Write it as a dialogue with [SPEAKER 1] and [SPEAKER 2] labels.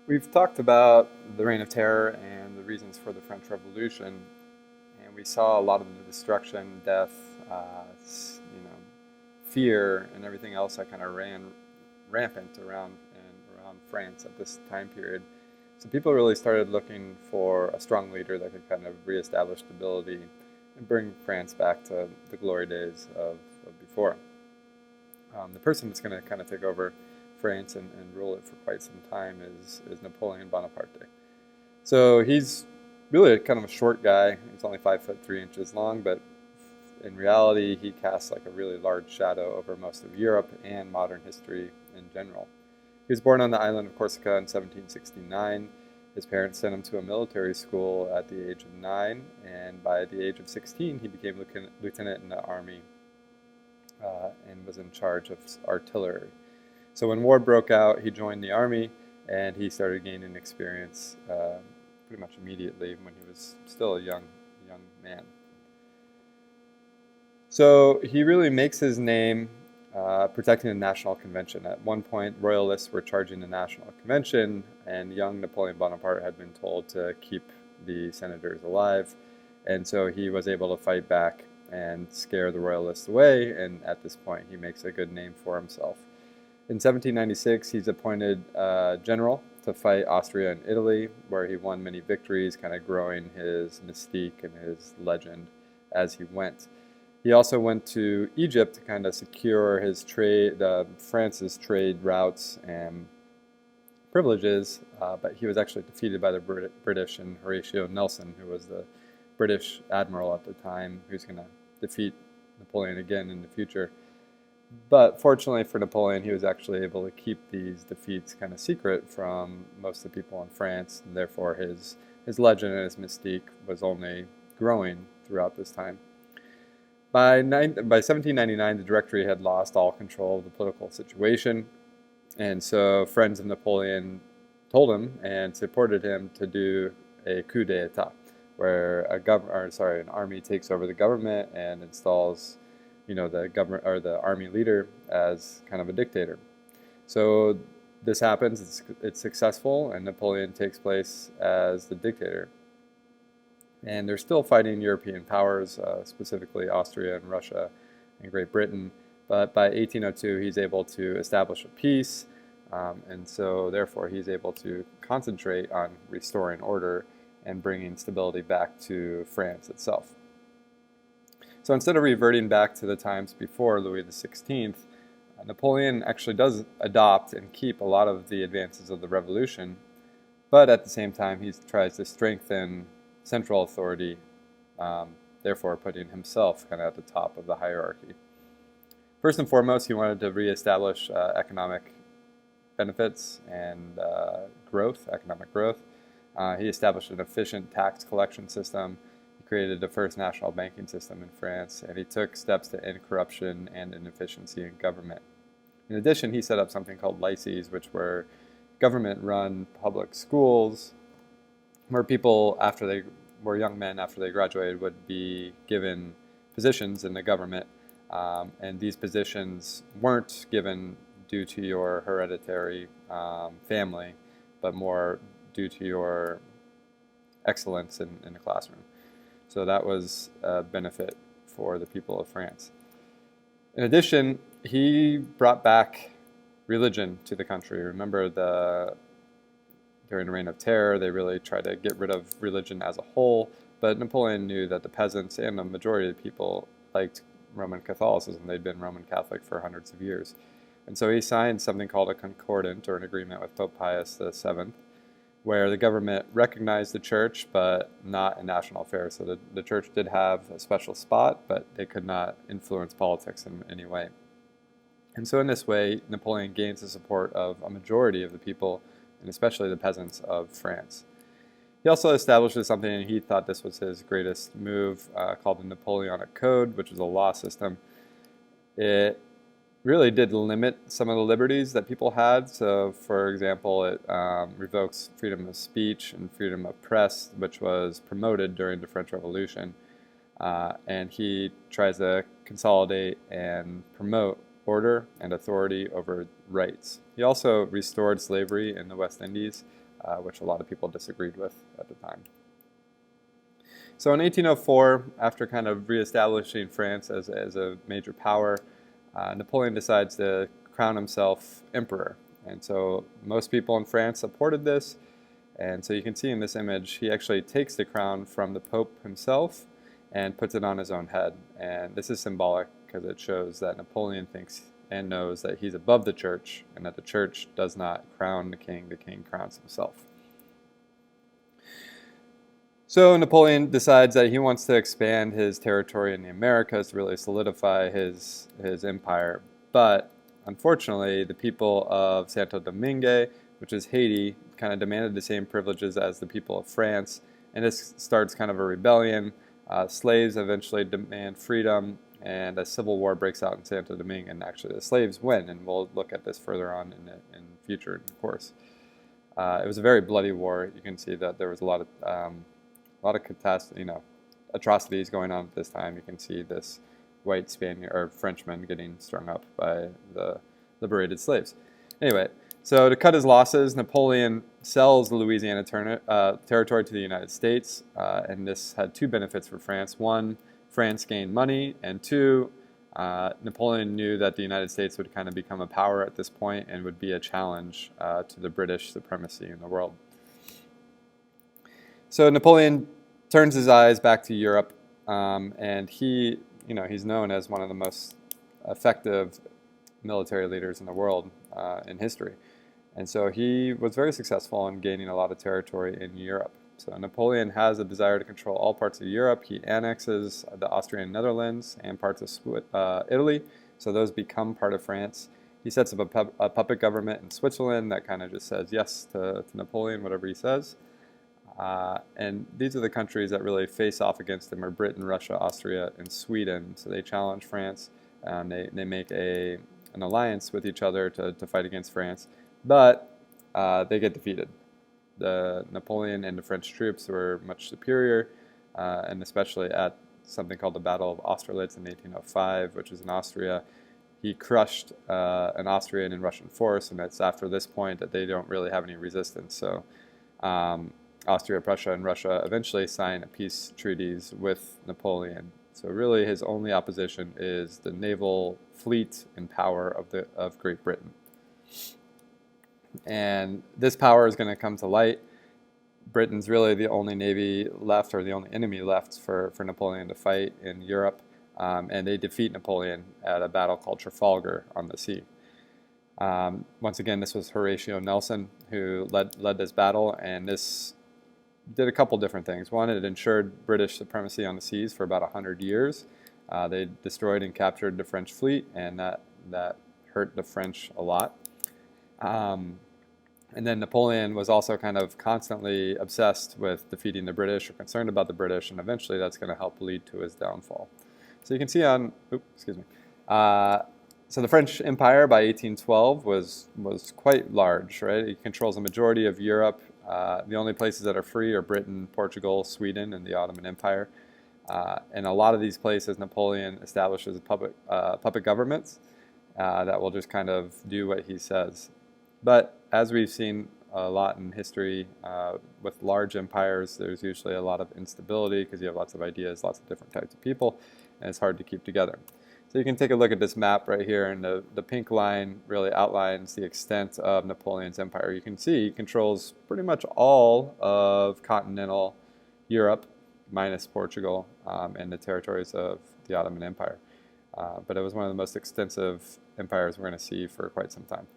[SPEAKER 1] We've talked about the Reign of Terror and the reasons for the French Revolution, and we saw a lot of the destruction, death, fear, and everything else that kind of ran rampant around France at this time period. So people really started looking for a strong leader that could kind of reestablish stability and bring France back to the glory days of before. The person that's going to kind of take over France and rule it for quite some time is Napoleon Bonaparte. So he's really kind of a short guy. He's only 5'3" long, but in reality, he casts like a really large shadow over most of Europe and modern history in general. He was born on the island of Corsica in 1769. His parents sent him to a military school at the age of 9, and by the age of 16, he became lieutenant in the army and was in charge of artillery. So when war broke out, he joined the army, and he started gaining experience pretty much immediately when he was still a young man. So he really makes his name protecting the National Convention. At one point, royalists were charging the National Convention, and young Napoleon Bonaparte had been told to keep the senators alive. And so he was able to fight back and scare the royalists away, and at this point, he makes a good name for himself. In 1796, he's appointed general to fight Austria and Italy, where he won many victories, kind of growing his mystique and his legend as he went. He also went to Egypt to kind of secure his trade, France's trade routes and privileges, but he was actually defeated by the British and Horatio Nelson, who was the British admiral at the time, who's going to defeat Napoleon again in the future. But fortunately for Napoleon, he was actually able to keep these defeats kind of secret from most of the people in France, and therefore his legend and his mystique was only growing throughout this time. By 1799, the Directory had lost all control of the political situation, and so friends of Napoleon told him and supported him to do a coup d'état, where an army takes over the government and installs, the government or the army leader as kind of a dictator. So this happens. It's successful, and Napoleon takes place as the dictator. And they're still fighting European powers, specifically Austria and Russia and Great Britain. But by 1802, he's able to establish a peace, and so therefore he's able to concentrate on restoring order and bringing stability back to France itself. So instead of reverting back to the times before Louis XVI, Napoleon actually does adopt and keep a lot of the advances of the revolution, but at the same time he tries to strengthen central authority, therefore putting himself kind of at the top of the hierarchy. First and foremost, he wanted to reestablish economic benefits and economic growth. He established an efficient tax collection system. He created the first national banking system in France, and he took steps to end corruption and inefficiency in government. In addition, he set up something called lycées, which were government-run public schools where people, after they were young men, after they graduated, would be given positions in the government. And these positions weren't given due to your hereditary family, but more due to your excellence in the classroom. So that was a benefit for the people of France. In addition, he brought back religion to the country. Remember, during the Reign of Terror, they really tried to get rid of religion as a whole, but Napoleon knew that the peasants and the majority of the people liked Roman Catholicism. They'd been Roman Catholic for hundreds of years. And so he signed something called a concordant, or an agreement with Pope Pius VII, where the government recognized the church, but not in national affairs. So the church did have a special spot, but they could not influence politics in any way. And so in this way, Napoleon gains the support of a majority of the people, and especially the peasants of France. He also establishes something, and he thought this was his greatest move, called the Napoleonic Code, which was a law system. It really did limit some of the liberties that people had. So, for example, it revokes freedom of speech and freedom of press, which was promoted during the French Revolution. And he tries to consolidate and promote order and authority over rights. He also restored slavery in the West Indies, which a lot of people disagreed with at the time. So in 1804, after kind of reestablishing France as a major power, Napoleon decides to crown himself emperor. And so most people in France supported this. And so you can see in this image, he actually takes the crown from the Pope himself and puts it on his own head. And this is symbolic because it shows that Napoleon thinks and knows that he's above the church and that the church does not crown the king crowns himself. So Napoleon decides that he wants to expand his territory in the Americas to really solidify his empire. But unfortunately, the people of Santo Domingue, which is Haiti, kind of demanded the same privileges as the people of France. And this starts kind of a rebellion. Slaves eventually demand freedom, and a civil war breaks out in Santo Domingue, and actually the slaves win, and we'll look at this further on in future course. It was a very bloody war. You can see that there was a lot of catastrophe, atrocities going on at this time. You can see this white Spaniard or Frenchman getting strung up by the liberated slaves. Anyway, so to cut his losses, Napoleon sells the Louisiana territory to the United States, and this had two benefits for France. One, France gained money, and two, Napoleon knew that the United States would kind of become a power at this point and would be a challenge to the British supremacy in the world. So Napoleon turns his eyes back to Europe, and he's known as one of the most effective military leaders in the world in history. And so he was very successful in gaining a lot of territory in Europe. So Napoleon has a desire to control all parts of Europe. He annexes the Austrian Netherlands and parts of Italy, so those become part of France. He sets up a puppet government in Switzerland that kind of just says yes to Napoleon, whatever he says. And these are the countries that really face off against him are Britain, Russia, Austria, and Sweden. So they challenge France, and they make an alliance with each other to fight against France. But they get defeated. The Napoleon and the French troops were much superior, and especially at something called the Battle of Austerlitz in 1805, which is in Austria. He crushed an Austrian and Russian force, and it's after this point that they don't really have any resistance. So Austria, Prussia, and Russia eventually sign peace treaties with Napoleon. So really his only opposition is the naval fleet and power of Great Britain. And this power is going to come to light. Britain's really the only navy left, or the only enemy left for Napoleon to fight in Europe. And they defeat Napoleon at a battle called Trafalgar on the sea. Once again, this was Horatio Nelson who led this battle, and this did a couple different things. One, it ensured British supremacy on the seas for about 100 years. They destroyed and captured the French fleet, and that hurt the French a lot. And then Napoleon was also kind of constantly obsessed with defeating the British or concerned about the British, and eventually that's going to help lead to his downfall. So you can see on, so the French Empire by 1812 was quite large, right? It controls a majority of Europe. The only places that are free are Britain, Portugal, Sweden, and the Ottoman Empire. And a lot of these places, Napoleon establishes puppet governments that will just kind of do what he says. But as we've seen a lot in history, with large empires, there's usually a lot of instability because you have lots of ideas, lots of different types of people, and it's hard to keep together. So you can take a look at this map right here, and the pink line really outlines the extent of Napoleon's empire. You can see he controls pretty much all of continental Europe, minus Portugal, and the territories of the Ottoman Empire. But it was one of the most extensive empires we're going to see for quite some time.